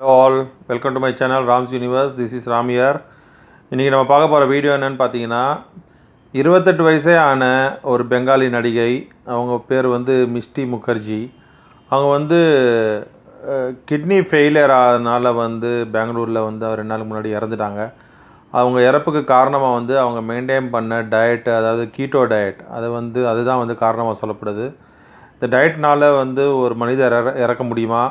Hello all, welcome to my channel Ram's Universe. This is Ram here. இன்றைக்கி நம்ம பார்க்க போகிற வீடியோ என்னென்னு பார்த்தீங்கன்னா 28 வயசே ஆன ஒரு பெங்காலி நடிகை. அவங்க பேர் மிஸ்டி முகர்ஜி. அவங்க கிட்னி ஃபெயிலியர் ஆனதுனால பெங்களூரில் ஒரு 2 நாளுக்கு முன்னாடி இறந்துட்டாங்க. அவங்க இறப்புக்கு காரணமாக அவங்க மெயின்டைன் பண்ண டயட், அதாவது கீட்டோ டயட், அதுதான் காரணமாக சொல்லப்படுது. இந்த டயட்னால் ஒரு மனிதர் இறக்க முடியுமா,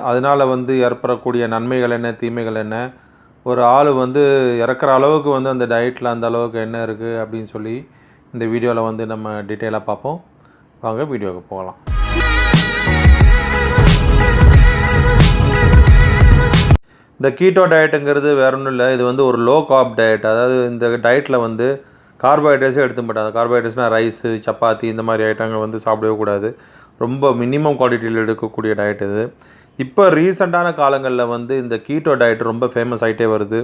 அதனால் ஏற்படக்கூடிய நன்மைகள் என்ன, தீமைகள் என்ன, ஒரு ஆள் இறக்குற அளவுக்கு அந்த டயட்டில் அந்த அளவுக்கு என்ன இருக்குது அப்படின்னு சொல்லி இந்த வீடியோவில் நம்ம டீட்டெயிலாக பார்ப்போம். வாங்க வீடியோவுக்கு போகலாம். இந்த கீட்டோ டயட்டுங்கிறது வேற ஒன்றும் இல்லை. இது ஒரு லோ கார்ப் டயட். அதாவது இந்த டயட்டில் கார்போஹைட்ரேட்ஸே எடுத்து மாட்டாங்க. கார்போஹைட்ரேட்ஸ்னால் ரைஸு, சப்பாத்தி இந்த மாதிரி ஐட்டங்கள் சாப்பிடவே கூடாது. ரொம்ப மினிமம் குவான்டிட்டியில் எடுக்கக்கூடிய டயட் இது. இப்போ ரீசெண்டான காலங்களில் இந்த கீட்டோ டயட் ரொம்ப ஃபேமஸ் ஆகிட்டே வருது.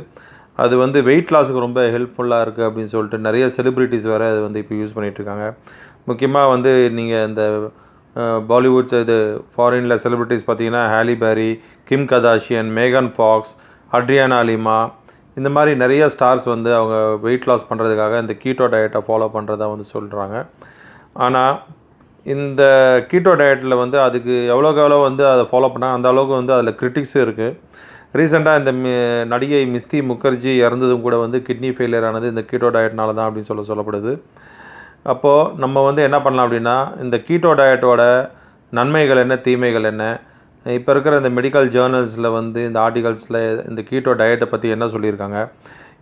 அது வெயிட் லாஸுக்கு ரொம்ப ஹெல்ப்ஃபுல்லாக இருக்குது அப்படின்னு சொல்லிட்டு நிறைய செலிப்ரிட்டிஸ் வேறு அது இப்போ யூஸ் பண்ணிகிட்ருக்காங்க. முக்கியமாக நீங்கள் இந்த பாலிவுட் ஃபாரினில் செலிப்ரிட்டிஸ் பார்த்திங்கன்னா ஹாலி பேரி, Kim Kardashian, Megan Fox, Adriana லிமா, இந்த மாதிரி நிறைய ஸ்டார்ஸ் அவங்க வெயிட் லாஸ் பண்ணுறதுக்காக இந்த கீட்டோ டயட்டை ஃபாலோ பண்ணுறதா சொல்கிறாங்க. ஆனால் இந்த கீட்டோ டயட்டில் அதுக்கு எவ்வளோக்கு எவ்வளோ அதை ஃபாலோ பண்ணால் அந்த அளவுக்கு அதில் கிரிட்டிக்ஸும் இருக்குது. ரீசெண்டாக இந்த நடிகை மிஸ்தி முகர்ஜி இறந்ததும் கூட கிட்னி ஃபெயிலியர் ஆனது இந்த கீட்டோ டயட்னால தான் அப்படின்னு சொல்லப்படுது. அப்போது நம்ம என்ன பண்ணலாம் அப்படின்னா, இந்த கீட்டோ டயட்டோட நன்மைகள் என்ன, தீமைகள் என்ன, இப்போ இருக்கிற இந்த மெடிக்கல் ஜேர்னல்ஸில் இந்த ஆர்டிகல்ஸில் இந்த கீட்டோ டயட்டை பற்றி என்ன சொல்லியிருக்காங்க,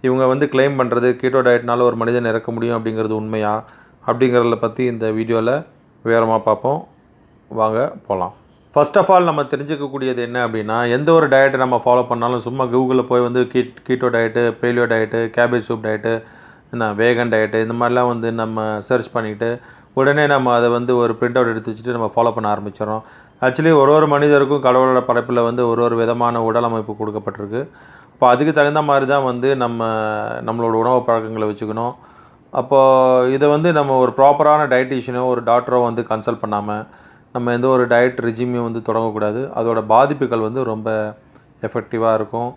இவங்க கிளைம் பண்ணுறது கீட்டோ டயட்னால ஒரு மனிதன் இறக்க முடியும் அப்படிங்கிறது உண்மையா அப்படிங்கிறத பற்றி இந்த வீடியோவில் விவரமாக பார்ப்போம். வாங்க போகலாம். ஃபர்ஸ்ட் ஆஃப் ஆல் நம்ம தெரிஞ்சுக்கக்கூடியது என்ன அப்படின்னா, எந்த ஒரு டயட்டை நம்ம ஃபாலோ பண்ணாலும் சும்மா கூகுளில் போய் keto diet, paleo diet, cabbage soup diet, vegan diet, இந்த மாதிரிலாம் நம்ம சர்ச் பண்ணிவிட்டு உடனே நம்ம அதை ஒரு பிரிண்ட் அவுட் எடுத்து வச்சுட்டு நம்ம ஃபாலோ பண்ண ஆரம்பிச்சிடறோம். ஆக்சுவலி ஒரு மனிதருக்கும் கடவுளோட படைப்பில் ஒரு விதமான உடல் அமைப்பு கொடுக்கப்பட்டிருக்கு. அப்போ அதுக்கு தகுந்த மாதிரி தான் நம்மளோட உணவு பழக்கங்களை வச்சுக்கணும். அப்போது இதை நம்ம ஒரு ப்ராப்பரான டயட்டீஷியனோ ஒரு டாக்டரோ கன்சல்ட் பண்ணாமல் நம்ம எந்த ஒரு டயட் ரிஜிமையும் தொடங்கக்கூடாது. அதோட பாதிப்புகள் ரொம்ப எஃபெக்டிவாக இருக்கும்,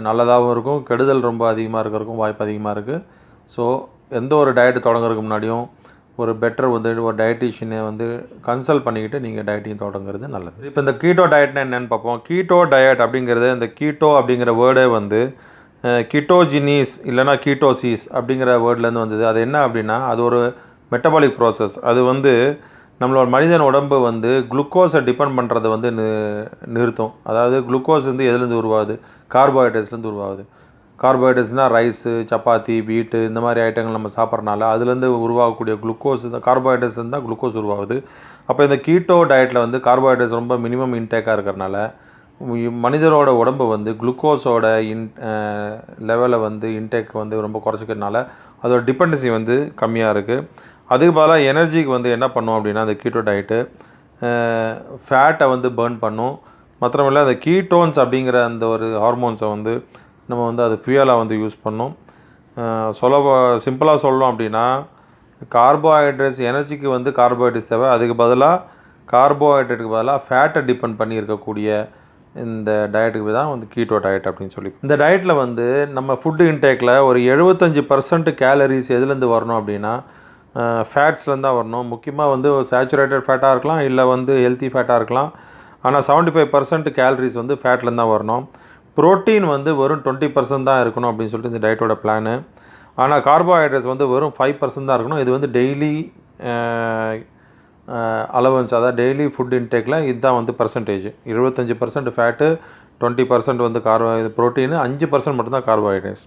நல்லதாகவும் இருக்கும், கெடுதல் ரொம்ப அதிகமாக இருக்கிறதுக்கும் வாய்ப்பு அதிகமாக இருக்குது. ஸோ எந்த ஒரு டயட்டு தொடங்குறதுக்கு முன்னாடியும் ஒரு பெட்டர் ஒரு டயட்டீஷியனை கன்சல்ட் பண்ணிக்கிட்டு நீங்கள் டயட்டையும் தொடங்குறது நல்லது. இப்போ இந்த கீட்டோ டயட்னா என்னென்னு பார்ப்போம். கீட்டோ டயட் அப்படிங்கிறது, இந்த கீட்டோ அப்படிங்கிற வேர்டே கிட்டோஜினிஸ் இல்லைனா கீட்டோசிஸ் அப்படிங்கிற வேர்ட்லேருந்து வந்தது. அது என்ன அப்படின்னா, அது ஒரு மெட்டபாலிக் ப்ராசஸ். அது நம்மளோட மனிதன் உடம்பு குளுக்கோஸை டிபெண்ட் பண்ணுறதை நிறுத்தும். அதாவது குளுக்கோஸ் எதுலேருந்து உருவாகுது, கார்போஹைட்ரேட்ஸ்லேருந்து உருவாகுது. கார்போஹைட்ரேட்ஸ்னால் ரைஸு, சப்பாத்தி, வீட்டு இந்த மாதிரி ஐட்டங்கள் நம்ம சாப்பிட்றனால அதுலேருந்து உருவாகக்கூடிய குளுக்கோஸ், இந்த கார்போஹைட்ரேட்ஸ்லேருந்து தான் குளுக்கோஸ் உருவாகுது. அப்போ இந்த கீட்டோ டயட்டில் கார்போஹைட்ரேட்ஸ் ரொம்ப மினிமம் இன்டேக்காக இருக்கிறனால மனிதரோட உடம்பு குளுக்கோஸோட லெவலை இன்டேக் ரொம்ப குறைச்சிக்கிறதுனால அதோட டிபெண்டன்சி கம்மியாக இருக்குது. அதுக்கு பதிலாக எனர்ஜிக்கு என்ன பண்ணும் அப்படின்னா, அந்த கீட்டோ டயட்டு ஃபேட்டை பர்ன் பண்ணும். மாத்திரமில்லை அந்த கீட்டோன்ஸ் அப்படிங்கிற அந்த ஒரு ஹார்மோன்ஸை நம்ம அது ஃபியூயலாக யூஸ் பண்ணோம். சிம்பிளாக சொல்லணும் அப்படின்னா, கார்போஹைட்ரேட்ஸ் எனர்ஜிக்கு கார்போஹைட்ரேட்ஸ் தேவை. அதுக்கு பதிலாக கார்போஹைட்ரேட்டுக்கு பதிலாக ஃபேட்டை டிபெண்ட் பண்ணி இருக்கக்கூடிய இந்த டயட்டுக்கு தான் கீட்டோ டயட் அப்படின்னு சொல்லி. இந்த டயட்டில் நம்ம ஃபுட்டு இன்டேக்கில் ஒரு 75% கேலரிஸ் எதுலேருந்து வரணும் அப்படின்னா, ஃபேட்ஸ்லேருந்து தான் வரணும். முக்கியமாக சேச்சுரேட்டட் ஃபேட்டாக இருக்கலாம், இல்லை ஹெல்த்தி ஃபேட்டாக இருக்கலாம். ஆனால் 75% கேலரிஸ் ஃபேட்லேருந்து தான் வரணும். ப்ரோட்டீன் வெறும் 20% தான் இருக்கணும் அப்படின்னு சொல்லிட்டு இந்த டயட்டோட பிளானு. ஆனால் கார்போஹைட்ரேட்ஸ் வெறும் 5% தான் இருக்கணும். இது டெய்லி அலவன்ஸ், அதாவது டெய்லி ஃபுட் இன்டேக்கில் இதுதான் பர்சன்டேஜ். 25% ஃபேட்டு, 20% ப்ரோட்டீனு, 5% மட்டும்தான் கார்போஹைட்ரேட்ஸ்.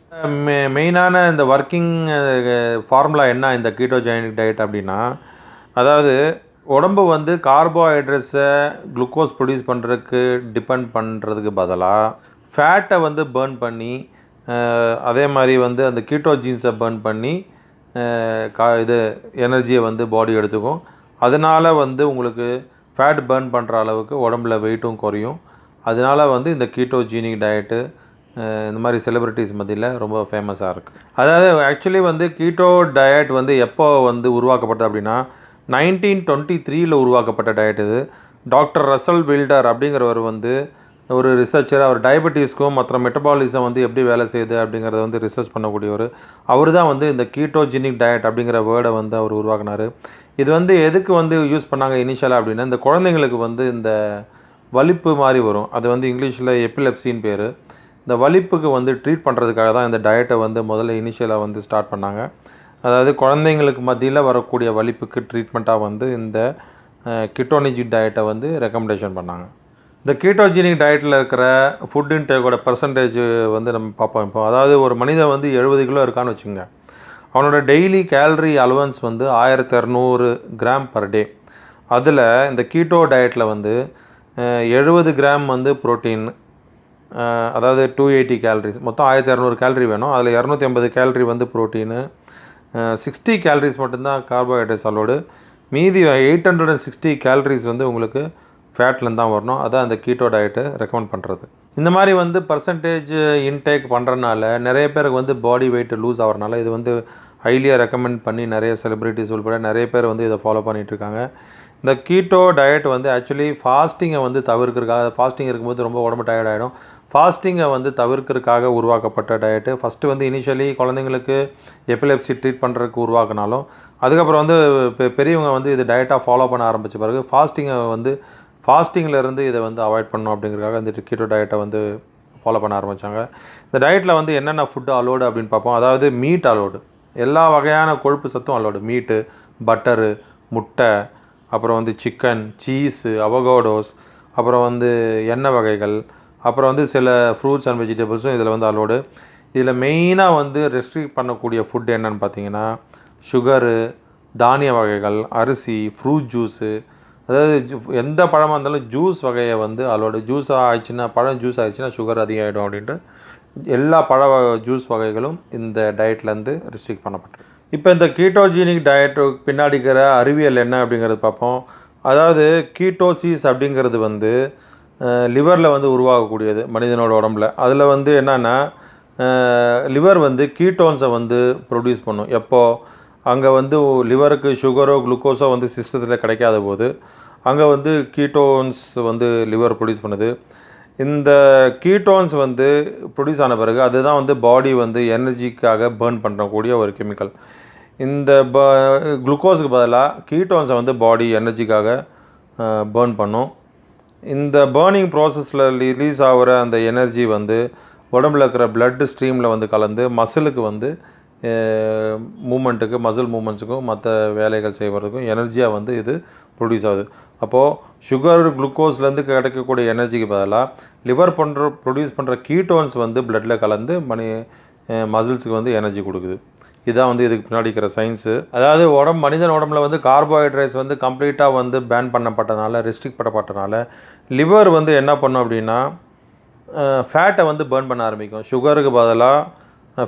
மெயினான இந்த ஒர்க்கிங் ஃபார்முலா என்ன இந்த கீட்டோஜெனிக் டயட் அப்படின்னா, அதாவது உடம்பு கார்போஹைட்ரேட்ஸை குளுக்கோஸ் ப்ரொடியூஸ் பண்ணுறதுக்கு டிபெண்ட் பண்ணுறதுக்கு பதிலாக ஃபேட்டை பர்ன் பண்ணி, அதே மாதிரி அந்த கீட்டோஜீன்ஸை பர்ன் பண்ணி இது எனர்ஜியை பாடி எடுத்துக்கும். அதனால் உங்களுக்கு ஃபேட் பர்ன் பண்ணுற அளவுக்கு உடம்புல வெயிட்டும் குறையும். அதனால் இந்த கீட்டோஜீனிக் டயட்டு இந்த மாதிரி செலிப்ரிட்டிஸ் மத்தியில் ரொம்ப ஃபேமஸாக இருக்குது. அதாவது ஆக்சுவலி கீட்டோ டயட் எப்போ உருவாக்கப்பட்டது அப்படின்னா, 1923 உருவாக்கப்பட்ட டயட் இது. டாக்டர் ரசல் வில்டர் அப்படிங்கிறவர் ஒரு ரிசர்ச்சர். அவர் டயபெட்டிஸ்க்கும் மற்ற மெட்டபாலிசம் வந்து எப்படி வேலை செய்யுது அப்படிங்கிறத வந்து ரிசர்ச் பண்ணக்கூடியவர். அவர் தான் வந்து இந்த கீட்டோஜெனிக் டயட் அப்படிங்கிற வேர்டை வந்து அவர் உருவாக்குனார். இது வந்து எதுக்கு வந்து யூஸ் பண்ணாங்க இனிஷியலாக அப்படின்னா, இந்த குழந்தைங்களுக்கு வந்து இந்த வலிப்பு மாதிரி வரும், அது வந்து இங்கிலீஷில் எபிலெப்சின்னு பேர். இந்த வலிப்புக்கு வந்து ட்ரீட் பண்ணுறதுக்காக தான் இந்த டயட்டை வந்து முதல்ல இனிஷியலாக வந்து ஸ்டார்ட் பண்ணாங்க. அதாவது குழந்தைங்களுக்கு மத்தியில் வரக்கூடிய வலிப்புக்கு ட்ரீட்மெண்ட்டாக வந்து இந்த கீட்டோனிக் டயட்டை வந்து ரெக்கமெண்டேஷன் பண்ணாங்க. இந்த கீட்டோஜெனிக் டயட்டில் இருக்கிற ஃபுட் இன்டேக்கோட பர்சன்டேஜ் வந்து நம்ம பார்ப்போம். இப்போ அதாவது ஒரு மனிதன் வந்து 70 கிலோ இருக்கான்னு வச்சுங்க, அவனோட டெய்லி கேலரி அலவன்ஸ் வந்து 1200 கிராம் பர் டே. அதில் இந்த கீட்டோ டயட்டில் வந்து 70 கிராம் வந்து ப்ரோட்டீன், அதாவது 280 கேலரிஸ், மொத்தம் 1200 கேலரி வேணும். அதில் 250 கேலரி வந்து ப்ரோட்டீனு, 60 கேலரிஸ் மட்டும்தான் கார்போஹைட்ரேட்ஸ் அலோடு, மீதி 860 கேலரிஸ் வந்து உங்களுக்கு ஃபேட்லேருந்து தான் வரணும். அதான் அந்த கீட்டோ டயட்டு ரெக்கமெண்ட் பண்ணுறது. இந்த மாதிரி வந்து பர்சன்டேஜ் இன்டேக் பண்ணுறதுனால நிறைய பேருக்கு வந்து பாடி வெயிட் லூஸ் ஆகிறனால இது வந்து ஹைலியாக ரெக்கமெண்ட் பண்ணி நிறைய செலிப்ரிட்டிஸ் உள்பட நிறைய பேர் வந்து இதை ஃபாலோ பண்ணிகிட்ருக்காங்க. இந்த கீட்டோ டயட் வந்து ஆக்சுவலி ஃபாஸ்டிங்கை வந்து தவிர்க்கிறதுக்காக, ஃபாஸ்டிங் இருக்கும்போது ரொம்ப உடம்பு டயர்ட் ஆகிடும், ஃபாஸ்டிங்கை வந்து தவிர்க்கிறதுக்காக உருவாக்கப்பட்ட டயட்டு. ஃபஸ்ட்டு வந்து இனிஷியலி குழந்தைங்களுக்கு எபிலெப்சி ட்ரீட் பண்ணுறதுக்கு உருவாக்கினாலும், அதுக்கப்புறம் வந்து பெரியவங்க வந்து இது டயட்டாக ஃபாலோ பண்ண ஆரம்பித்த பிறகு ஃபாஸ்டிங்கிலேருந்து இதை வந்து அவாய்ட் பண்ணணும் அப்படிங்கிறதுக்காக இந்த கீட்டோ டயட்டை வந்து ஃபாலோ பண்ண ஆரம்பித்தாங்க. இந்த டயட்டில் வந்து என்னென்ன ஃபுட்டு அலோடு அப்படின்னு பார்ப்போம். அதாவது மீட் அலோடு, எல்லா வகையான கொழுப்பு சத்தும் அலோடு. மீட்டு, பட்டரு, முட்டை, அப்புறம் வந்து சிக்கன், சீஸு, அவகோடோஸ், அப்புறம் வந்து எண்ணெய் வகைகள், அப்புறம் வந்து சில ஃப்ரூட்ஸ் அண்ட் வெஜிடபிள்ஸும் இதில் வந்து அலோடு. இதில் மெயினாக வந்து ரெஸ்ட்ரிக்ட் பண்ணக்கூடிய ஃபுட் என்னென்னு பார்த்தீங்கன்னா, சுகரு, தானிய வகைகள், அரிசி, ஃப்ரூட் ஜூஸு, அதாவது எந்த பழமாக இருந்தாலும் ஜூஸ் வகையை வந்து அலோடு. ஜூஸாக ஆயிடுச்சுன்னா, பழம் ஜூஸ் ஆயிடுச்சுன்னா சுகர் அதிகம் ஆகிடும் அப்படின்ட்டு எல்லா பழ ஜூஸ் வகைகளும் இந்த டயட்லேருந்து ரெஸ்ட்ரிக்ட் பண்ணப்பட்டிருக்கு. இப்போ இந்த கீட்டோஜெனிக் டயட்டு பின்னாடி இருக்கிற அறிவியல் என்ன அப்படிங்கிறது பார்ப்போம். அதாவது கீட்டோசிஸ் அப்படிங்கிறது வந்து லிவரில் வந்து உருவாகக்கூடியது மனிதனோட உடம்புல. அதில் வந்து என்னென்னா, லிவர் வந்து கீட்டோன்ஸை வந்து ப்ரொடியூஸ் பண்ணும். எப்போது அங்கே வந்து லிவருக்கு சுகரோ குளுக்கோஸோ வந்து சிஸ்டத்தில் கிடைக்காத போது அங்கே வந்து கீட்டோன்ஸ் வந்து லிவர் ப்ரொடியூஸ் பண்ணுது. இந்த கீட்டோன்ஸ் வந்து ப்ரொடியூஸ் ஆன பிறகு அதுதான் வந்து பாடி வந்து எனர்ஜிக்காக பேர்ன் பண்ணக்கூடிய ஒரு கெமிக்கல். இந்த குளுக்கோஸுக்கு பதிலாக கீட்டோன்ஸை வந்து பாடி எனர்ஜிக்காக பேர்ன் பண்ணும். இந்த பேர்னிங் ப்ராசஸில் ரிலீஸ் ஆகிற அந்த எனர்ஜி வந்து உடம்புல இருக்கிற பிளட் ஸ்ட்ரீமில் வந்து கலந்து மசிலுக்கு வந்து மூமெண்ட்டுக்கு, மசில் மூமெண்ட்ஸுக்கும் மற்ற வேலைகள் செய்வதுக்கும் எனர்ஜியாக வந்து இது ப்ரொடியூஸ் ஆகுது. அப்போது சுகர் குளுக்கோஸ்லேருந்து கிடைக்கக்கூடிய எனர்ஜிக்கு பதிலாக லிவர் ப்ரொடியூஸ் பண்ணுற கீட்டோன்ஸ் வந்து பிளட்டில் கலந்து மசில்ஸுக்கு வந்து எனர்ஜி கொடுக்குது. இதுதான் வந்து இதுக்கு பின்னாடி இருக்கிற சயின்ஸு. அதாவது மனிதன் உடம்புல வந்து கார்போஹைட்ரேட்ஸ் வந்து கம்ப்ளீட்டாக வந்து பேன் பண்ணப்பட்டனால, ரெஸ்ட்ரிக்ட் பண்ணப்பட்டனால லிவர் வந்து என்ன பண்ணும் அப்படின்னா, ஃபேட்டை வந்து பேர்ன் பண்ண ஆரம்பிக்கும். சுகருக்கு பதிலாக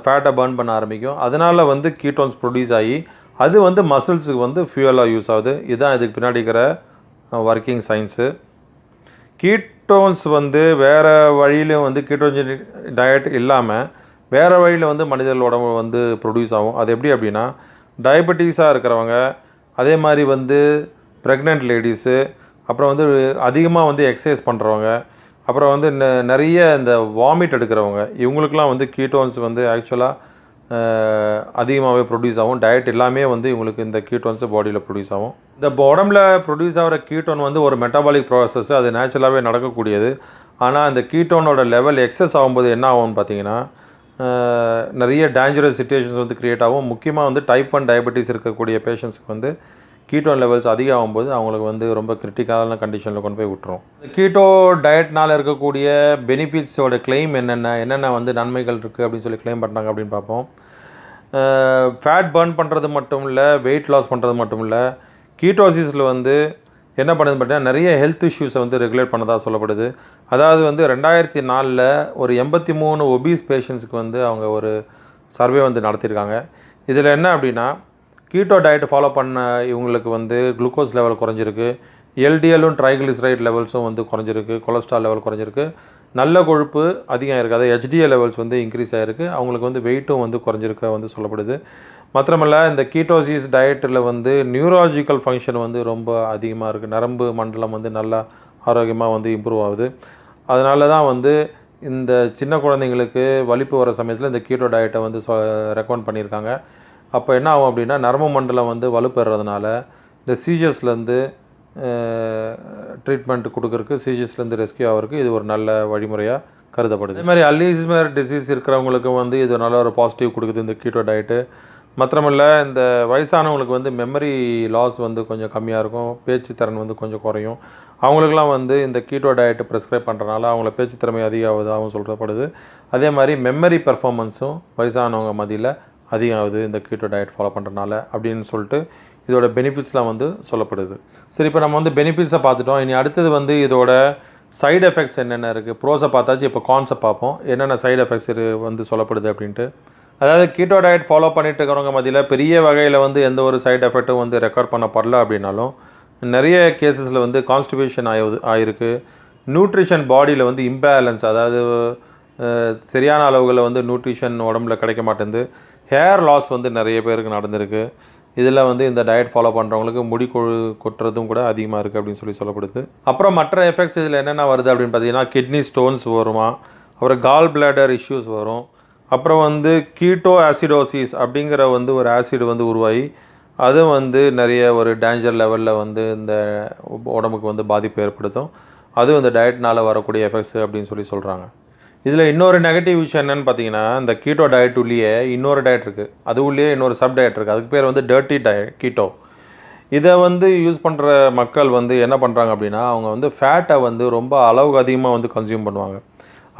ஃபேட்டை பேர்ன் பண்ண ஆரம்பிக்கும். அதனால் வந்து கீட்டோன்ஸ் ப்ரொடியூஸ் ஆகி அது வந்து மசில்ஸுக்கு வந்து ஃபியூவலாக யூஸ் ஆகுது. இதுதான் இதுக்கு பின்னாடி இருக்கிற ஒர்க்கிங் சயின்ஸு. கீட்டோன்ஸ் வந்து வேறு வழியிலும் வந்து கீட்டோஜெனிக் டயட் இல்லாமல் வேறு வழியில் வந்து மனிதர்கள் உடம்பு வந்து ப்ரொடியூஸ் ஆகும். அது எப்படி அப்படின்னா, டயபெட்டிஸாக இருக்கிறவங்க, அதே மாதிரி வந்து ப்ரெக்னென்ட் லேடிஸு, அப்புறம் வந்து அதிகமாக வந்து எக்ஸசைஸ் பண்ணுறவங்க, அப்புறம் வந்து நிறைய இந்த வாமிட் எடுக்கிறவங்க, இவங்களுக்கெல்லாம் வந்து கீட்டோன்ஸ் வந்து ஆக்சுவலாக அதிகமாகவே ப்ரொடியூஸ் ஆகும். டயட் எல்லாமே வந்து இவங்களுக்கு இந்த கீட்டோன்ஸு பாடியில் ப்ரொடியூஸ் ஆகும். இந்த உடம்புல ப்ரொடியூஸ் ஆகிற கீட்டோன் வந்து ஒரு மெட்டபாலிக் ப்ராசஸ், அது நேச்சுரலாகவே நடக்கக்கூடியது. ஆனால் இந்த கீட்டோனோட லெவல் எக்ஸஸ் ஆகும்போது என்ன ஆகும்னு பார்த்தீங்கன்னா, நிறைய டேஞ்சரஸ் சிச்சுவேஷன்ஸ் வந்து க்ரியேட் ஆகும். முக்கியமாக வந்து டைப் 1 டயபெட்டிஸ் இருக்கக்கூடிய பேஷண்ட்ஸுக்கு வந்து கீட்டோன் லெவல்ஸ் அதிகம் ஆகும்போது அவங்களுக்கு வந்து ரொம்ப கிரிட்டிக்கலான கண்டிஷனில் கொண்டு போய் விட்டுரும். கீட்டோ டயட்னால் இருக்கக்கூடிய பெனிஃபிட்ஸோட கிளைம் என்னென்ன வந்து நன்மைகள் இருக்குது அப்படின்னு சொல்லி கிளைம் பண்ணுறாங்க அப்படின்னு பார்ப்போம். ஃபேட் பர்ன் பண்ணுறது மட்டும் இல்லை, வெயிட் லாஸ் பண்ணுறது மட்டும் இல்லை, கீட்டோசிஸில் வந்து என்ன பண்ணுது பார்த்தீங்கன்னா நிறைய ஹெல்த் இஷ்யூஸை வந்து ரெகுலேட் பண்ணதாக சொல்லப்படுது. அதாவது வந்து 2004 ஒரு 83 ஒபீஸ் பேஷண்ட்ஸுக்கு வந்து அவங்க ஒரு சர்வே வந்து நடத்தியிருக்காங்க. இதில் என்ன அப்படின்னா, கீட்டோ டயட் ஃபாலோ பண்ண இவங்களுக்கு வந்து குளுக்கோஸ் லெவல் குறைஞ்சிருக்கு, எல்டிஎல்லும் ட்ரைகிளிசரைட் லெவல்ஸும் வந்து குறைஞ்சிருக்கு, கொலஸ்ட்ரால் லெவல் குறைஞ்சிருக்கு, நல்ல கொழுப்பு அதிகம் இருக்குது, அது ஹெச்டிஎல் லெவல்ஸ் வந்து இன்க்ரீஸ் ஆகிருக்கு, அவங்களுக்கு வந்து வெயிட்டும் வந்து குறைஞ்சிருக்க வந்து சொல்லப்படுது. மாத்திரமல்ல இந்த கீட்டோசிஸ் டயட்டில் வந்து நியூராலஜிக்கல் ஃபங்க்ஷன் வந்து ரொம்ப அதிகமாக இருக்குது, நரம்பு மண்டலம் வந்து நல்லா ஆரோக்கியமாக வந்து இம்ப்ரூவ் ஆகுது. அதனால தான் வந்து இந்த சின்ன குழந்தைங்களுக்கு வலிப்பு வர சமயத்தில் இந்த கீட்டோ டயட்டை வந்து ரெக்கமெண்ட் பண்ணியிருக்காங்க. அப்போ என்ன ஆகும் அப்படின்னா, நரம்பு மண்டலம் வந்து வலுப்பெறதுனால இந்த சீஜர்ஸ்லேருந்து ட்ரீட்மெண்ட் கொடுக்கறக்கு, சீஜர்ஸ்லேருந்து ரெஸ்க்யூ ஆகிறதுக்கு இது ஒரு நல்ல வழிமுறையாக கருதப்படுது. அதே மாதிரி அல்சைமர் டிசீஸ் இருக்கிறவங்களுக்கு வந்து இது நல்ல ஒரு பாசிட்டிவ் கொடுக்குது இந்த கீட்டோ டயட்டு. மாத்திரமல்ல, இந்த வயசானவங்களுக்கு வந்து மெமரி லாஸ் வந்து கொஞ்சம் கம்மியாக இருக்கும், பேச்சு திறன் வந்து கொஞ்சம் குறையும். அவங்களுக்குலாம் வந்து இந்த கீட்டோ டயட்டு ப்ரிஸ்கிரைப் பண்ணுறனால அவங்கள பேச்சு திறமை அதிகமாகுதாகவும் சொல்லப்படுது. அதே மாதிரி மெமரி பெர்ஃபார்மன்ஸும் வயசானவங்க மத்தியில் அதிகமாகுது இந்த கீட்டோ டயட் ஃபாலோ பண்ணுறனால அப்படின்னு சொல்லிட்டு இதோட பெனிஃபிட்ஸ்லாம் வந்து சொல்லப்படுது. சரி, இப்போ நம்ம வந்து பெனிஃபிட்ஸை பார்த்துட்டோம். இனி அடுத்தது வந்து இதோட சைடு எஃபெக்ட்ஸ் என்னென்ன இருக்குது. ப்ரோஸை பார்த்தாச்சு, இப்போ கான்செப்ட் பார்ப்போம் என்னென்ன சைடு எஃபெக்ட்ஸ் வந்து சொல்லப்படுது அப்படின்ட்டு. அதாவது கீட்டோ டயட் ஃபாலோ பண்ணிட்டு இருக்கிறவங்க மத்தியில் பெரிய வகையில் வந்து எந்த ஒரு சைடு எஃபெக்ட்டும் வந்து ரெக்கார்ட் பண்ணப்படல அப்படின்னாலும், நிறைய கேசஸில் வந்து கான்ஸ்டிபேஷன் ஆகிருக்கு. நியூட்ரிஷன் பாடியில் வந்து இம்பேலன்ஸ், அதாவது சரியான அளவுகளில் வந்து நியூட்ரிஷன் உடம்புல கிடைக்க மாட்டேங்குது. ஹேர் லாஸ் வந்து நிறைய பேருக்கு நடந்திருக்கு. இதில் வந்து இந்த டயட் ஃபாலோ பண்ணுறவங்களுக்கு முடி கொட்டுறதும் கூட அதிகமாக இருக்குது அப்படின்னு சொல்லப்படுது. அப்புறம் மற்ற எஃபெக்ட்ஸ் இதில் என்னென்ன வருது அப்படின்னு பார்த்தீங்கன்னா, கிட்னி ஸ்டோன்ஸ் வருமா, அப்புறம் கால் பிளாடர் இஷ்யூஸ் வரும். அப்புறம் வந்து கீட்டோ ஆசிடோசிஸ் அப்படிங்கிற வந்து ஒரு ஆசிட் வந்து உருவாகி அது வந்து நிறைய ஒரு டேஞ்சர் லெவலில் வந்து இந்த உடம்புக்கு வந்து பாதிப்பு ஏற்படுத்தும். அதுவும் இந்த டயட்னால் வரக்கூடிய எஃபெக்ட்ஸ் அப்படின்னு சொல்கிறாங்க. இதில் இன்னொரு நெகட்டிவ் விஷயம் என்னென்னு பார்த்தீங்கன்னா, இந்த கீட்டோ டயட் உள்ளே இன்னொரு டயட் இருக்குது, அது உள்ளே இன்னொரு சப் டயட் இருக்குது. அதுக்கு பேர் வந்து டர்ட்டி டயட் கீட்டோ. இதை வந்து யூஸ் பண்ணுற மக்கள் வந்து என்ன பண்ணுறாங்க அப்படின்னா, அவங்க வந்து ஃபேட்டை வந்து ரொம்ப அளவுக்கு அதிகமாக வந்து கன்சியூம் பண்ணுவாங்க.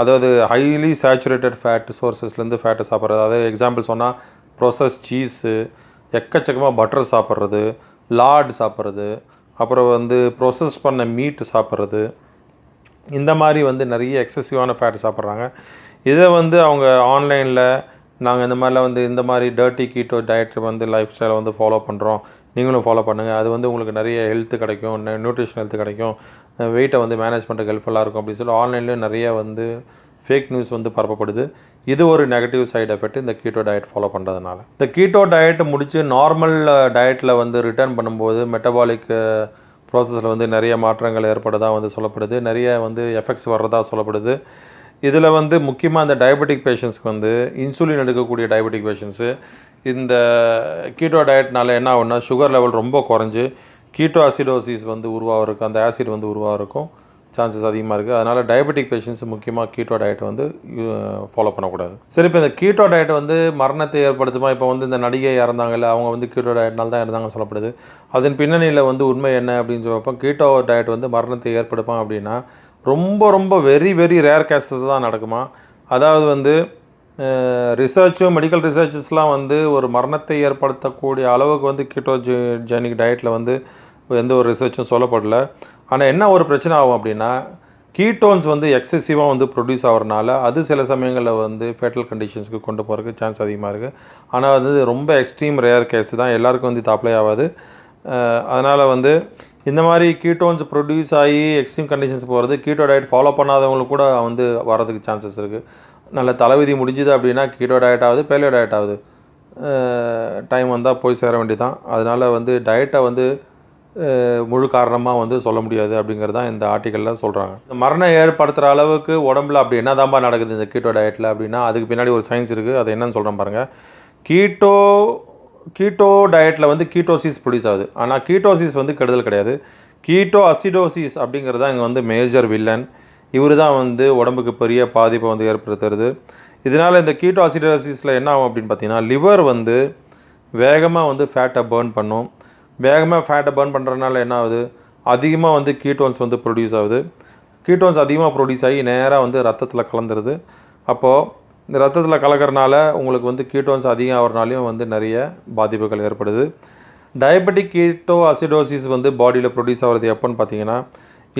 அதாவது ஹைலி சேச்சுரேட்டட் ஃபேட் சோர்ஸஸ்லேருந்து ஃபேட்டை சாப்பிட்றது. அதாவது எக்ஸாம்பிள் சொன்னால் ப்ரோசஸ் சீஸு, எக்கச்சக்கமாக பட்டர் சாப்பிட்றது, லார்ட் சாப்பிட்றது, அப்புறம் வந்து ப்ரோசஸ் பண்ண மீட்டு சாப்பிட்றது, இந்த மாதிரி வந்து நிறைய எக்ஸசிவான ஃபேட் சாப்பிட்றாங்க. இதை வந்து அவங்க ஆன்லைனில் நாங்கள் இந்த மாதிரிலாம் வந்து இந்த மாதிரி டர்ட்டி கீட்டோ டயட் வந்து லைஃப் ஸ்டைலை வந்து ஃபாலோ பண்ணுறோம், நீங்களும் ஃபாலோ பண்ணுங்கள், அது வந்து உங்களுக்கு நிறைய ஹெல்த்து கிடைக்கும், நியூட்ரிஷன் ஹெல்த்து கிடைக்கும், வெயிட்டை வந்து மேனேஜ் பண்ணுறதுக்கு ஹெல்ப்ஃபுல்லாக இருக்கும் அப்படின்னு சொல்லி ஆன்லைன்லேயும் நிறைய வந்து ஃபேக் நியூஸ் வந்து பரப்பப்படுது. இது ஒரு நெகட்டிவ் சைடு எஃபெக்ட் இந்த கீட்டோ டயட் ஃபாலோ பண்ணுறதுனால. இந்த கீட்டோ டயட் முடித்து நார்மல் டயட்டில் வந்து ரிட்டர்ன் பண்ணும்போது மெட்டபாலிக் ப்ராசஸில் வந்து நிறைய மாற்றங்கள் ஏற்படுறதாக வந்து சொல்லப்படுது, நிறைய வந்து எஃபெக்ட்ஸ் வர்றதா சொல்லப்படுது. இதில் வந்து முக்கியமாக இந்த டயபெட்டிக் பேஷண்ட்ஸ்க்கு வந்து இன்சுலின் எடுக்கக்கூடிய டயபெட்டிக் பேஷண்ட்ஸு இந்த கீட்டோ டயட்னால என்ன ஆகுன்னா, சுகர் லெவல் ரொம்ப குறைஞ்சி கீட்டோ ஆசிடோசிஸ் வந்து உருவாகிறதுக்கு, அந்த ஆசிட் வந்து உருவாகிறதுக்கும் சான்சஸ் அதிகமாக இருக்குது. அதனால் டயபெட்டிக் பேஷண்ட்ஸ் முக்கியமாக கீட்டோ டயட்டை வந்து ஃபாலோ பண்ணக்கூடாது. சரி, இப்போ இந்த கீட்டோ டயட் வந்து மரணத்தை ஏற்படுத்துமா? இப்போ வந்து இந்த நடிகை இறந்தாங்கல்ல, அவங்க வந்து கீட்டோ டயட்னால தான் இறந்தாங்கன்னு சொல்லப்படுது. அதன் பின்னணியில் வந்து உண்மை என்ன அப்படின்னு சொல்லப்போ, கீட்டோ டயட் வந்து மரணத்தை ஏற்படுமா அப்படின்னா, ரொம்ப ரொம்ப வெரி வெரி ரேர் கேசஸ் தான் நடக்குமா. அதாவது வந்து ரிசர்ச்சும் மெடிக்கல் ரிசர்ச்சஸ்லாம் வந்து ஒரு மரணத்தை ஏற்படுத்தக்கூடிய அளவுக்கு வந்து கீட்டோஜெனிக் டயட்டில் வந்து எந்த ஒரு ரிசர்ச்சும் சொல்லப்படல. ஆனால் என்ன ஒரு பிரச்சனை ஆகும் அப்படின்னா, கீட்டோன்ஸ் வந்து எக்ஸசிவாக வந்து ப்ரொடியூஸ் ஆகிறனால அது சில சமயங்களில் வந்து ஃபேட்டல் கண்டிஷன்ஸுக்கு கொண்டு போகிறதுக்கு சான்ஸ் அதிகமாக இருக்குது. ஆனால் அது ரொம்ப எக்ஸ்ட்ரீம் ரேர் கேஸ் தான், எல்லாருக்கும் வந்து இது அப்ளை ஆகாது. அதனால் வந்து இந்த மாதிரி கீட்டோன்ஸ் ப்ரொடியூஸ் ஆகி எக்ஸ்ட்ரீம் கண்டிஷன்ஸ் போகிறது கீட்டோ டயட் ஃபாலோ பண்ணாதவங்களுக்கு கூட வந்து வரதுக்கு சான்சஸ் இருக்குது. நல்ல தலைவிதி முடிஞ்சுது அப்படின்னா கீட்டோ டயட் ஆகுது, பேலியோ டயட் ஆகுது, டைம் வந்தால் போய் சேர வேண்டியதான். அதனால் வந்து டயட்டை வந்து முழு காரணமாக வந்து சொல்ல முடியாது அப்படிங்கிறது தான் இந்த ஆர்டிக்கலில் சொல்கிறாங்க. இந்த மரணம் ஏற்படுத்துகிற அளவுக்கு உடம்புல அப்படி என்ன தான்ப்பா நடக்குது இந்த கீட்டோ டயட்டில் அப்படின்னா, அதுக்கு பின்னாடி ஒரு சயின்ஸ் இருக்குது. அது என்னன்னு சொல்கிறேன் பாருங்கள். கீட்டோ டயட்டில் வந்து கீட்டோசிஸ் ப்ரொடியூஸ் ஆகுது. ஆனால் கீட்டோசிஸ் வந்து கெடுதல் கிடையாது. கீட்டோ அசிடோசிஸ் அப்படிங்கிறது தான் இங்கே வந்து மேஜர் வில்லன். இவர் தான் வந்து உடம்புக்கு பெரிய பாதிப்பை வந்து ஏற்படுத்துறது. இதனால் இந்த கீட்டோ அசிடோசிஸில் என்ன ஆகும் அப்படின்னு பார்த்தீங்கன்னா, லிவர் வந்து வேகமாக வந்து ஃபேட்டை பர்ன் பண்ணும். வேகமாக ஃபேட்டை பர்ன் பண்ணுறதுனால என்ன ஆகுது, அதிகமாக வந்து கீட்டோன்ஸ் வந்து ப்ரொடியூஸ் ஆகுது. கீட்டோன்ஸ் அதிகமாக ப்ரொடியூஸ் ஆகி நேராக வந்து ரத்தத்தில் கலந்துருது. அப்போது இந்த ரத்தத்தில் கலக்கிறனால உங்களுக்கு வந்து கீட்டோன்ஸ் அதிகம் ஆகிறனாலையும் வந்து நிறைய பாதிப்புகள் ஏற்படுது. டயபெட்டிக் கீட்டோ அசிடோசிஸ் வந்து பாடியில் ப்ரொடியூஸ் ஆகிறது எப்போன்னு பார்த்தீங்கன்னா,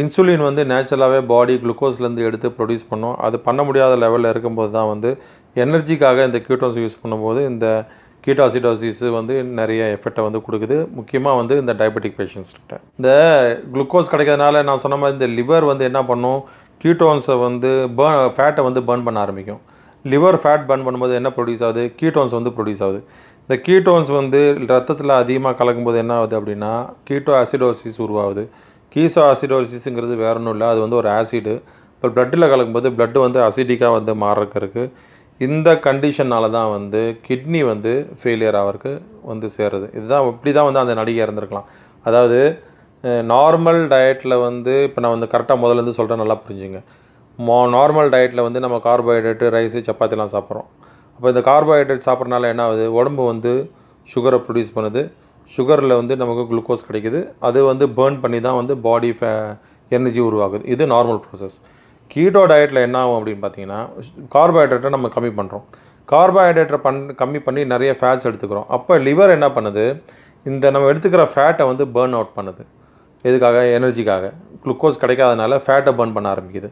இன்சுலின் வந்து நேச்சுரலாகவே பாடி குளுக்கோஸ்லேருந்து எடுத்து ப்ரொடியூஸ் பண்ணும். அது பண்ண முடியாத லெவலில் இருக்கும்போது தான் வந்து எனர்ஜிக்காக இந்த கீட்டோன்ஸ் யூஸ் பண்ணும்போது இந்த கீட்டோ அசிடோசிஸ் வந்து நிறைய எஃபெக்டை வந்து கொடுக்குது. முக்கியமாக வந்து இந்த டயபெட்டிக் பேஷண்ட்ஸ்கிட்ட இந்த குளுக்கோஸ் கிடைக்கிறதுனால நான் சொன்ன மாதிரி இந்த லிவர் வந்து என்ன பண்ணும், கீட்டோன்ஸை வந்து ஃபேட்டை வந்து பர்ன் பண்ண ஆரம்பிக்கும். லிவர் ஃபேட் பர்ன் பண்ணும்போது என்ன ப்ரொடியூஸ் ஆகுது, கீட்டோன்ஸ் வந்து ப்ரொடியூஸ் ஆகுது. இந்த கீட்டோன்ஸ் வந்து ரத்தத்தில் அதிகமாக கலக்கும்போது என்ன ஆகுது அப்படின்னா, கீட்டோ ஆசிடோசிஸ் உருவாகுது. கீட்டோ ஆசிடோசிஸுங்கிறது வேற ஒன்றும் இல்லை, அது வந்து ஒரு ஆசிடு. இப்போ பிளட்டில் கலக்கும்போது பிளட்டு வந்து அசிடிக்காக வந்து மாறக்கு இருக்குது. இந்த கண்டிஷனால் தான் வந்து கிட்னி வந்து ஃபெயிலியர் ஆகிறதுக்கு வந்து சேருது. இதுதான் இப்படி தான் வந்து அந்த நடிகை இறந்துருக்கலாம். அதாவது நார்மல் டயட்டில் வந்து இப்போ நான் வந்து கரெக்டாக முதல்லேருந்து சொல்கிறேன், நல்லா புரிஞ்சுங்க. நார்மல் டயட்டில் வந்து நம்ம கார்போஹைட்ரேட்டு, ரைஸு, சப்பாத்திலாம் சாப்பிட்றோம். அப்போ இந்த கார்போஹைட்ரேட் சாப்பிட்றனால என்ன ஆகுது, உடம்பு வந்து சுகரை ப்ரொடியூஸ் பண்ணுது. சுகரில் வந்து நமக்கு குளுக்கோஸ் கிடைக்குது. அது வந்து பேர்ன் பண்ணி தான் வந்து பாடி எனர்ஜி உருவாகுது. இது நார்மல் ப்ராசஸ். கீட்டோ டயட்டில் என்ன ஆகும் அப்படின்னு பார்த்தீங்கன்னா, கார்போஹைட்ரேட்டை நம்ம கம்மி பண்ணுறோம். கார்போஹைட்ரேட்டை கம்மி பண்ணி நிறைய ஃபேட்ஸ் எடுத்துக்கிறோம். அப்போ லிவர் என்ன பண்ணுது, இந்த நம்ம எடுத்துக்கிற ஃபேட்டை வந்து பேர்ன் அவுட் பண்ணுது. எதுக்காக? எனர்ஜிக்காக. குளுக்கோஸ் கிடைக்காதனால ஃபேட்டை பர்ன் பண்ண ஆரம்பிக்குது.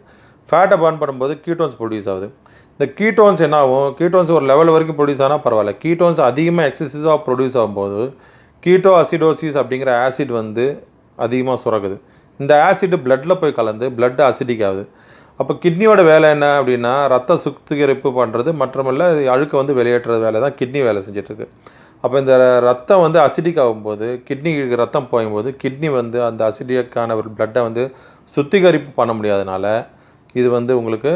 ஃபேட்டை பர்ன் பண்ணும்போது கீட்டோன்ஸ் ப்ரொடியூஸ் ஆகுது. இந்த கீட்டோன்ஸ் என்ன ஆகும், கீட்டோன்ஸ் ஒரு லெவல் வரைக்கும் ப்ரொடியூஸ் ஆனால் பரவாயில்ல. கீட்டோன்ஸ் அதிகமாக எக்ஸசிவாக ப்ரொடியூஸ் ஆகும்போது கீட்டோ அசிடோசிஸ் அப்படிங்கிற ஆசிட் வந்து அதிகமாக சுரக்குது. இந்த ஆசிட் பிளட்டில் போய் கலந்து பிளட் அசிடிக் ஆகுது. அப்போ கிட்னியோட வேலை என்ன அப்படின்னா, ரத்த சுத்திகரிப்பு பண்ணுறது மற்றமல்ல அழுக்கை வந்து வெளியேற்றுறது வேலை தான் கிட்னி வேலை செஞ்சிட்ருக்கு. அப்போ இந்த ரத்தம் வந்து அசிடிக் ஆகும்போது, கிட்னிக்கு ரத்தம் போகும்போது கிட்னி வந்து அந்த அசிடிக்கான ஒரு பிளட்டை வந்து சுத்திகரிப்பு பண்ண முடியாதனால இது வந்து உங்களுக்கு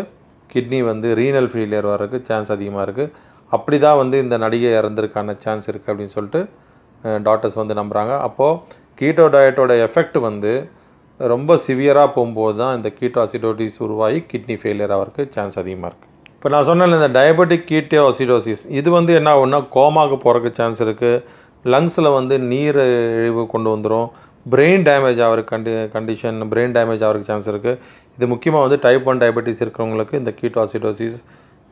கிட்னி வந்து ரீனல் ஃபெயிலியர் வர்றதுக்கு சான்ஸ் அதிகமாக இருக்குது. அப்படி தான் வந்து இந்த நடிகை இறந்துருக்கான சான்ஸ் இருக்குது அப்படின்னு சொல்லிட்டு டாக்டர்ஸ் வந்து நம்புகிறாங்க. அப்போது கீட்டோ டயட்டோட எஃபெக்ட் வந்து ரொம்ப சிவியராக போகும்போது தான் இந்த கீட்டோ அசிடோசிஸ் உருவாகி கிட்னி ஃபெயிலியர் ஆகிறதுக்கு சான்ஸ் அதிகமாக இருக்குது. இப்போ நான் சொன்னேன் இந்த டயபெட்டிக் கீட்டோ அசிடோசிஸ் இது வந்து என்ன ஆகும்னா கோமாவுக்கு போகிறதுக்கு சான்ஸ் இருக்குது. லங்ஸில் வந்து நீர் இழிவு கொண்டு வந்துடும். பிரெயின் டேமேஜ் ஆகிறதுக்கு கண்டிஷன் பிரெயின் டேமேஜ் ஆகிறதுக்கு சான்ஸ் இருக்குது. இது முக்கியமாக வந்து டைப் 1 டயபெட்டிஸ் இருக்கிறவங்களுக்கு இந்த கீட்டோ அசிடோசிஸ்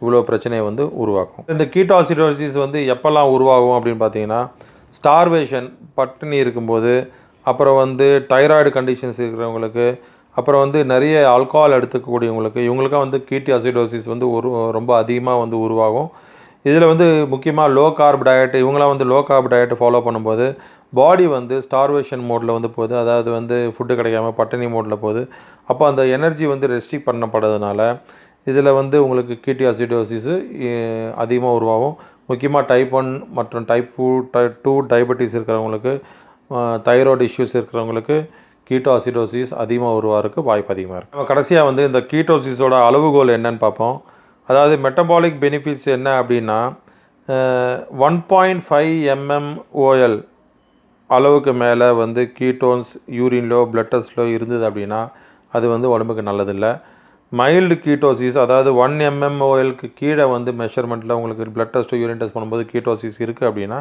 இவ்வளோ பிரச்சனையை வந்து உருவாக்கும். இந்த கீட்டோ அசிடோசிஸ் வந்து எப்போல்லாம் உருவாகும் அப்படின்னு பார்த்தீங்கன்னா, ஸ்டார்வேஷன் பட்டினி இருக்கும்போது, அப்புறம் வந்து தைராய்டு கண்டிஷன்ஸ் இருக்கிறவங்களுக்கு, அப்புறம் வந்து நிறைய ஆல்கஹால் எடுத்துக்கக்கூடியவங்களுக்கு, இவங்களுக்காக வந்து கீட்டோ அசிடோசிஸ் வந்து ரொம்ப அதிகமாக வந்து உருவாகும். இதில் வந்து முக்கியமாக லோ கார்ப் டயட் இவங்களாம் வந்து லோ கார்ப் டயட்டை ஃபாலோ பண்ணும்போது பாடி வந்து ஸ்டார்வேஷன் மோடில் வந்து போகுது. அதாவது வந்து ஃபுட்டு கிடைக்காம பட்டினி மோடில் போகுது. அப்போ அந்த எனர்ஜி வந்து ரெஸ்ட்ரிக்ட் பண்ணப்படுறதுனால இதில் வந்து உங்களுக்கு கீட்டோ அசிடோசிஸு அதிகமாக உருவாகும். முக்கியமாக டைப் 1 மற்றும் டைப் 2 டயபெட்டிஸ் இருக்கிறவங்களுக்கு, தைராய்டு இஷ்யூஸ் இருக்கிறவங்களுக்கு கீட்டோ அசிடோசிஸ் அதிகமாக உருவாகிறதுக்கு வாய்ப்பு அதிகமாக இருக்குது. நம்ம கடைசியாக வந்து இந்த கீட்டோசிஸோட அளவுகோல் என்னன்னு பார்ப்போம். அதாவது மெட்டபாலிக் பெனிஃபிட்ஸ் என்ன அப்படின்னா, 1.5 mmol அளவுக்கு மேலே வந்து கீட்டோன்ஸ் யூரின்லோ பிளட் டெஸ்ட்லோ இருந்தது அப்படின்னா அது வந்து உடம்புக்கு நல்லதில்லை. மைல்டு கீட்டோசிஸ் அதாவது 1 mmolக்கு கீழே வந்து மெஷர்மெண்ட்டில் உங்களுக்கு பிளட் டெஸ்ட்டோ யூரின் டெஸ்ட் பண்ணும்போது கீட்டோசிஸ் இருக்குது அப்படின்னா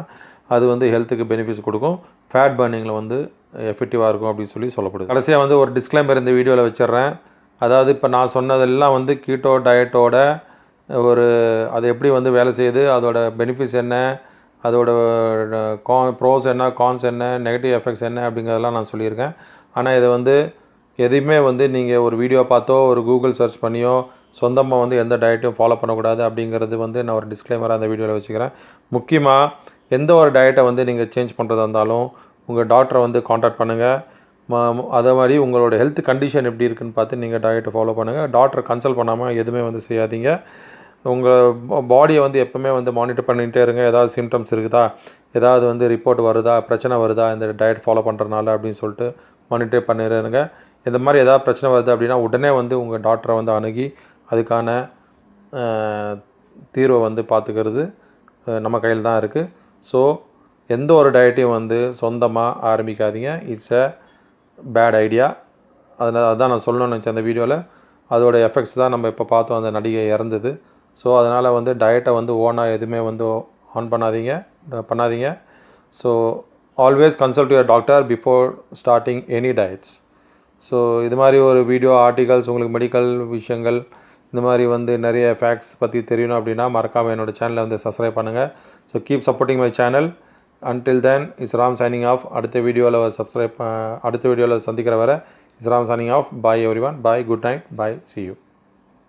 அது வந்து ஹெல்த்துக்கு பெனிஃபிட்ஸ் கொடுக்கும். ஃபேட் பர்னிங்கில் வந்து எஃபெக்டிவாக இருக்கும் அப்படின்னு சொல்லப்படுது. கடைசியாக வந்து ஒரு டிஸ்க்ளைமர் இந்த வீடியோவில் வச்சிடுறேன். அதாவது இப்போ நான் சொன்னதெல்லாம் வந்து கீட்டோ டயட்டோட அது எப்படி வந்து வேலை செய்யுது, அதோட பெனிஃபிட்ஸ் என்ன, அதோட ப்ரோஸ் என்ன, கான்ஸ் என்ன, நெகட்டிவ் எஃபெக்ட்ஸ் என்ன அப்படிங்கிறதெல்லாம் நான் சொல்லியிருக்கேன். ஆனால் இதை வந்து எதையுமே வந்து நீங்கள் ஒரு வீடியோ பார்த்தோ ஒரு கூகுள் சர்ச் பண்ணியோ சொந்தமாக வந்து எந்த டயட்டையும் ஃபாலோ பண்ணக்கூடாது அப்படிங்கிறது வந்து நான் ஒரு டிஸ்க்ளைமராக அந்த வீடியோவில் வச்சுக்கிறேன். முக்கியமாக எந்த ஒரு டயட்டை வந்து நீங்கள் சேஞ்ச் பண்ணுறதா இருந்தாலும் உங்கள் டாக்டரை வந்து காண்டாக்ட் பண்ணுங்கள். அதே மாதிரி உங்களோட ஹெல்த் கண்டிஷன் எப்படி இருக்குன்னு பார்த்து நீங்கள் டயட்டை ஃபாலோ பண்ணுங்கள். டாக்டரை கன்சல்ட் பண்ணாமல் எதுவுமே வந்து செய்யாதீங்க. உங்கள் பாடியை வந்து எப்போவுமே வந்து மானிட்டர் பண்ணிகிட்டே இருங்க. ஏதாவது சிம்டம்ஸ் இருக்குதா, ஏதாவது வந்து ரிப்போர்ட் வருதா, பிரச்சனை வருதா இந்த டயட் ஃபாலோ பண்ணுறதுனால அப்படின்னு சொல்லிட்டு மானிட்டர் பண்ணிடுங்க. இந்த மாதிரி ஏதாவது பிரச்சனை வருது அப்படின்னா உடனே வந்து உங்கள் டாக்டரை வந்து அணுகி அதுக்கான தீர்வை வந்து பார்த்துக்கிறது நம்ம கையில் தான் இருக்குது. ஸோ எந்த ஒரு டயட்டையும் வந்து சொந்தமாக ஆரம்பிக்காதீங்க. It's a bad idea. அதான் நான் சொல்லணும்னு நினச்சேன் அந்த வீடியோவில். அதோட எஃபெக்ட்ஸ் தான் நம்ம இப்போ பார்த்தோம், அந்த நடிகை இறந்தது. ஸோ அதனால் வந்து டயட்டை வந்து ஓனாக எதுவுமே வந்து ஆன் பண்ணாதீங்க. So always consult your doctor before starting any diets. So இது மாதிரி ஒரு வீடியோ ஆர்டிகல்ஸ் உங்களுக்கு மெடிக்கல் விஷயங்கள் இந்த மாதிரி வந்து நிறைய ஃபேக்ட்ஸ் பற்றி தெரியணும் அப்படின்னா மறக்காமல் என்னோடய சேனலை வந்து சப்ஸ்கிரைப் பண்ணுங்கள். So keep supporting my channel. Until then, is Ram signing off. அடுத்த வீடியோவில் சந்திக்கிற வரை is Ram signing off. Bye everyone. Bye. Good night. Bye. See you.